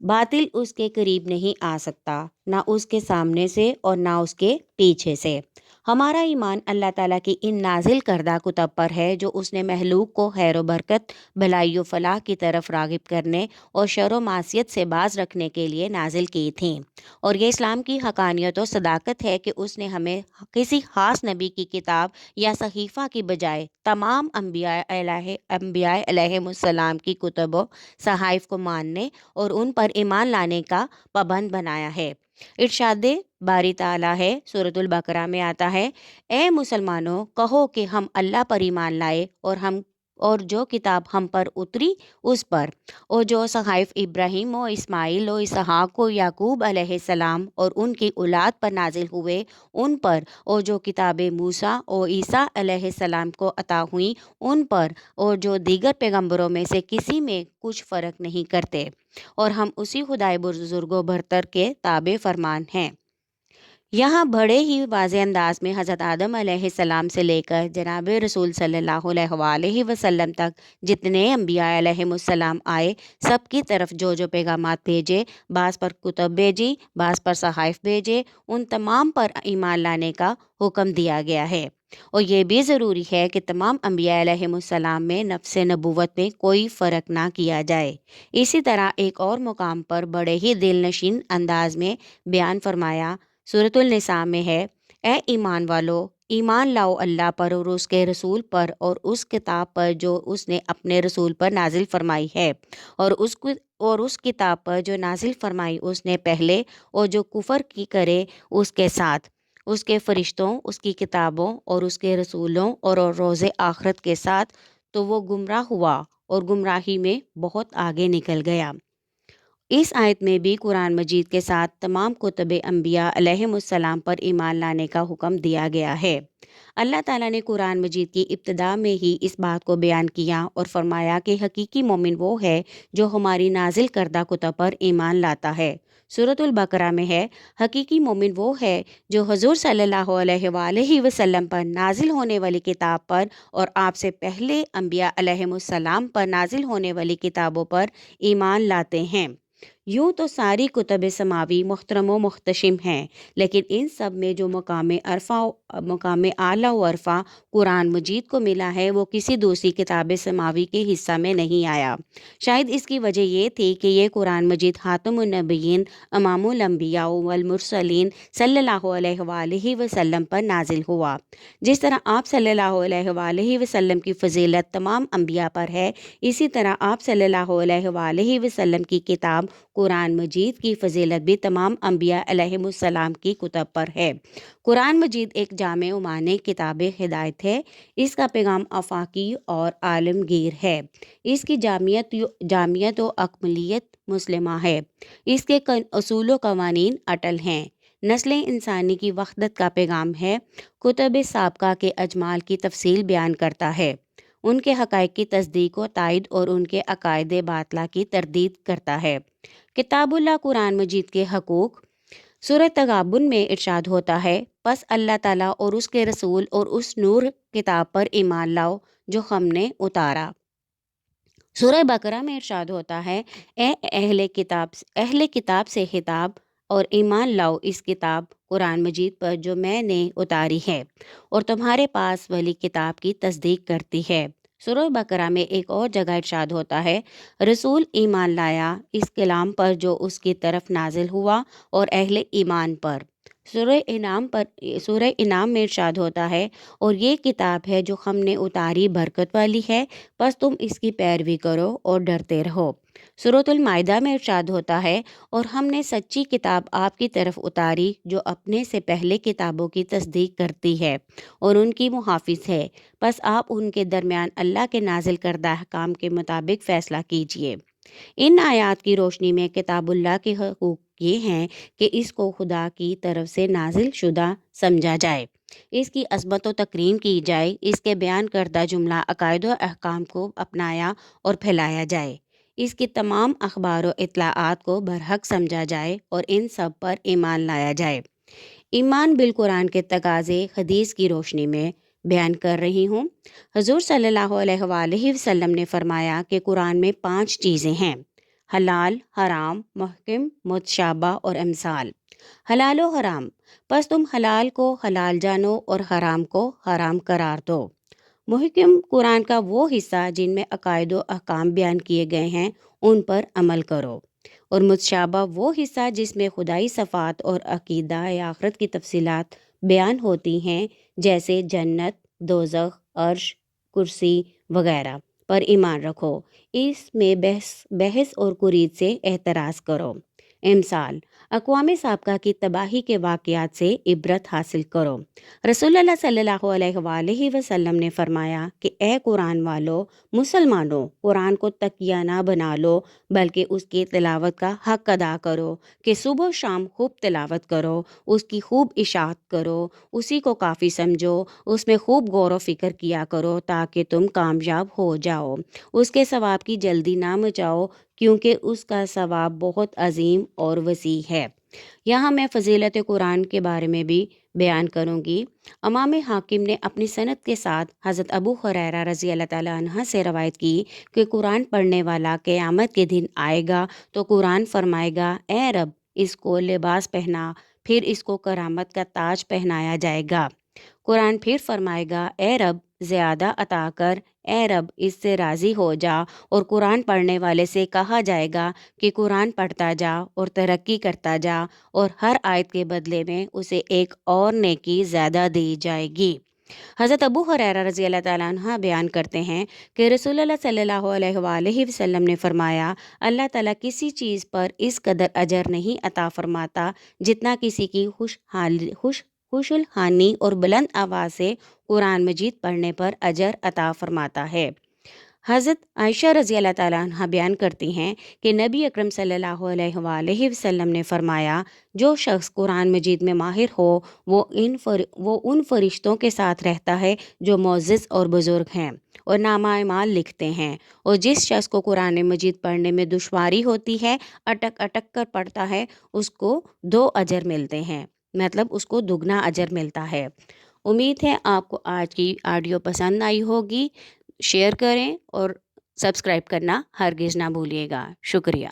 باطل اس کے قریب نہیں آ سکتا، نہ اس کے سامنے سے اور نہ اس کے پیچھے سے۔ ہمارا ایمان اللہ تعالیٰ کی ان نازل کردہ کتب پر ہے جو اس نے مخلوق کو خیر و برکت، بھلائی و فلاح کی طرف راغب کرنے اور شر و معصیت سے باز رکھنے کے لیے نازل کی تھیں۔ اور یہ اسلام کی حقانیت و صداقت ہے کہ اس نے ہمیں کسی خاص نبی کی کتاب یا صحیفہ کی بجائے تمام انبیاء علیہم السلام کی کتب و صحائف کو ماننے اور ان پر ایمان لانے کا پابند بنایا ہے۔ ارشاد باری تعالیٰ ہے، سورۃ البقرہ میں آتا ہے، اے مسلمانوں کہو کہ ہم اللہ پر ایمان لائے اور جو کتاب ہم پر اتری اس پر، اور جو صحائف ابراہیم و اسماعیل و اسحاق و یعقوب علیہ السلام اور ان کی اولاد پر نازل ہوئے ان پر، اور جو کتابیں موسیٰ اور عیسیٰ علیہ السلام کو عطا ہوئیں ان پر، اور جو دیگر پیغمبروں میں سے کسی میں کچھ فرق نہیں کرتے، اور ہم اسی خدائے بزرگ و برتر کے تابع فرمان ہیں۔ یہاں بڑے ہی واضح انداز میں حضرت آدم علیہ السلام سے لے کر جناب رسول صلی اللہ علیہ وآلہ وسلم تک جتنے انبیاء علیہم السلام آئے، سب کی طرف جو پیغامات بھیجے، بعض پر کتب بھیجی، بعض پر صحائف بھیجے، ان تمام پر ایمان لانے کا حکم دیا گیا ہے۔ اور یہ بھی ضروری ہے کہ تمام انبیاء علیہم السلام میں نفس نبوت میں کوئی فرق نہ کیا جائے۔ اسی طرح ایک اور مقام پر بڑے ہی دل نشین انداز میں بیان فرمایا، سورۃ النساء میں ہے، اے ایمان والو، ایمان لاؤ اللہ پر اور اس کے رسول پر اور اس کتاب پر جو اس نے اپنے رسول پر نازل فرمائی ہے، اور اس کتاب پر جو نازل فرمائی اس نے پہلے، اور جو کفر کی کرے اس کے ساتھ، اس کے فرشتوں، اس کی کتابوں اور اس کے رسولوں اور روز آخرت کے ساتھ، تو وہ گمراہ ہوا اور گمراہی میں بہت آگے نکل گیا۔ اس آیت میں بھی قرآن مجید کے ساتھ تمام کتب انبیاء علیہم السلام پر ایمان لانے کا حکم دیا گیا ہے۔ اللہ تعالیٰ نے قرآن مجید کی ابتدا میں ہی اس بات کو بیان کیا اور فرمایا کہ حقیقی مومن وہ ہے جو ہماری نازل کردہ کتب پر ایمان لاتا ہے۔ سورۃ البقرہ میں ہے، حقیقی مومن وہ ہے جو حضور صلی اللہ علیہ وآلہ وسلم پر نازل ہونے والی کتاب پر اور آپ سے پہلے انبیاء علیہم السلام پر نازل ہونے والی کتابوں پر ایمان لاتے ہیں۔ یوں تو ساری کتب سماوی محترم و محتشم ہیں، لیکن ان سب میں جو مقام اعلیٰ و عرفہ قرآن مجید کو ملا ہے وہ کسی دوسری کتاب سماوی کے حصہ میں نہیں آیا۔ شاید اس کی وجہ یہ تھی کہ یہ قرآن مجید خاتم النبیین، امام الانبیاء والمرسلین صلی اللہ علیہ وآلہ وسلم پر نازل ہوا۔ جس طرح آپ صلی اللہ علیہ وآلہ وسلم کی فضیلت تمام انبیاء پر ہے، اسی طرح آپ صلی اللہ علیہ وآلہ وسلم کی کتاب قرآن مجید کی فضیلت بھی تمام انبیاء علیہم السلام کی کتب پر ہے۔ قرآن مجید ایک جامع و مانع کتاب ہدایت ہے۔ اس کا پیغام آفاقی اور عالمگیر ہے۔ اس کی جامعیت و اکملیت مسلمہ ہے۔ اس کے اصول و قوانین اٹل ہیں۔ نسل انسانی کی وحدت کا پیغام ہے۔ کتب سابقہ کے اجمال کی تفصیل بیان کرتا ہے، ان کے حقائق کی تصدیق و تائید اور ان کے عقائد باطلہ کی تردید کرتا ہے۔ کتاب اللہ قرآن مجید کے حقوق، سورہ تغابن میں ارشاد ہوتا ہے، پس اللہ تعالیٰ اور اس کے رسول اور اس نور کتاب پر ایمان لاؤ جو ہم نے اتارا۔ سورہ بقرہ میں ارشاد ہوتا ہے، اے اہل کتاب سے خطاب، اور ایمان لاؤ اس کتاب قرآن مجید پر جو میں نے اتاری ہے اور تمہارے پاس والی کتاب کی تصدیق کرتی ہے۔ سورہ بقرہ میں ایک اور جگہ ارشاد ہوتا ہے، رسول ایمان لایا اس کلام پر جو اس کی طرف نازل ہوا اور اہل ایمان پر۔ سورہ انعام میں ارشاد ہوتا ہے، اور یہ کتاب ہے جو ہم نے اتاری برکت والی ہے، بس تم اس کی پیروی کرو اور ڈرتے رہو۔ سورۃ المائدہ میں ارشاد ہوتا ہے، اور ہم نے سچی کتاب آپ کی طرف اتاری جو اپنے سے پہلے کتابوں کی تصدیق کرتی ہے اور ان کی محافظ ہے، بس آپ ان کے درمیان اللہ کے نازل کردہ احکام کے مطابق فیصلہ کیجیے۔ ان آیات کی روشنی میں کتاب اللہ کے حقوق یہ ہیں کہ اس کو خدا کی طرف سے نازل شدہ سمجھا جائے، اس کی عظمت و تکریم کی جائے، اس کے بیان کردہ جملہ عقائد و احکام کو اپنایا اور پھیلایا جائے، اس کی تمام اخبار و اطلاعات کو برحق سمجھا جائے اور ان سب پر ایمان لایا جائے۔ ایمان بالقرآن کے تقاضے حدیث کی روشنی میں بیان کر رہی ہوں۔ حضور صلی اللہ علیہ وآلہ وسلم نے فرمایا کہ قرآن میں 5 چیزیں ہیں، حلال، حرام، محکم، متشابہ اور امثال۔ حلال و حرام، پس تم حلال کو حلال جانو اور حرام کو حرام قرار دو۔ محکم، قرآن کا وہ حصہ جن میں عقائد و احکام بیان کیے گئے ہیں ان پر عمل کرو، اور متشابہ وہ حصہ جس میں خدائی صفات اور عقیدہ آخرت کی تفصیلات بیان ہوتی ہیں، جیسے جنت، دوزخ، عرش، کرسی وغیرہ پر ایمان رکھو، اس میں بحث اور قرید سے احتراز کرو۔ امثال، اقوام سابقہ کی تباہی کے واقعات سے عبرت حاصل کرو۔ رسول اللہ صلی اللہ علیہ وآلہ وسلم نے فرمایا کہ اے قرآن والو، مسلمانوں، قرآن کو تکیہ نہ بنا لو بلکہ اس کی تلاوت کا حق ادا کرو، کہ صبح و شام خوب تلاوت کرو، اس کی خوب اشاعت کرو، اسی کو کافی سمجھو، اس میں خوب غور و فکر کیا کرو تاکہ تم کامیاب ہو جاؤ، اس کے ثواب کی جلدی نہ مچاؤ کیونکہ اس کا ثواب بہت عظیم اور وسیع ہے۔ یہاں میں فضیلت قرآن کے بارے میں بھی بیان کروں گی۔ امام حاکم نے اپنی سند کے ساتھ حضرت ابو ہریرہ رضی اللہ تعالیٰ عنہ سے روایت کی کہ قرآن پڑھنے والا قیامت کے دن آئے گا تو قرآن فرمائے گا، اے رب، اس کو لباس پہنا، پھر اس کو کرامت کا تاج پہنایا جائے گا۔ قرآن پھر فرمائے گا، اے رب، زیادہ عطا کر، اے رب، اس سے راضی ہو جا، اور قرآن پڑھنے والے سے کہا جائے گا کہ قرآن پڑھتا جا اور ترقی کرتا جا، اور ہر آیت کے بدلے میں اسے ایک اور نیکی زیادہ دی جائے گی۔ حضرت ابو ہریرہ رضی اللہ تعالیٰ عنہ بیان کرتے ہیں کہ رسول اللہ صلی اللہ علیہ وآلہ وسلم نے فرمایا، اللہ تعالیٰ کسی چیز پر اس قدر اجر نہیں عطا فرماتا جتنا کسی کی خوش الحانی اور بلند آواز سے قرآن مجید پڑھنے پر اجر عطا فرماتا ہے۔ حضرت عائشہ رضی اللہ تعالیٰ عنہ بیان کرتی ہیں کہ نبی اکرم صلی اللہ علیہ وآلہ وسلم نے فرمایا، جو شخص قرآن مجید میں ماہر ہو وہ ان فرشتوں کے ساتھ رہتا ہے جو معزز اور بزرگ ہیں اور نامہ اعمال لکھتے ہیں، اور جس شخص کو قرآن مجید پڑھنے میں دشواری ہوتی ہے، اٹک اٹک کر پڑھتا ہے، اس کو 2 اجر ملتے ہیں، مطلب اس کو دگنا اجر ملتا ہے۔ امید ہے آپ کو آج کی آڈیو پسند آئی ہوگی۔ شیئر کریں اور سبسکرائب کرنا ہرگز نہ بھولیے گا۔ شکریہ۔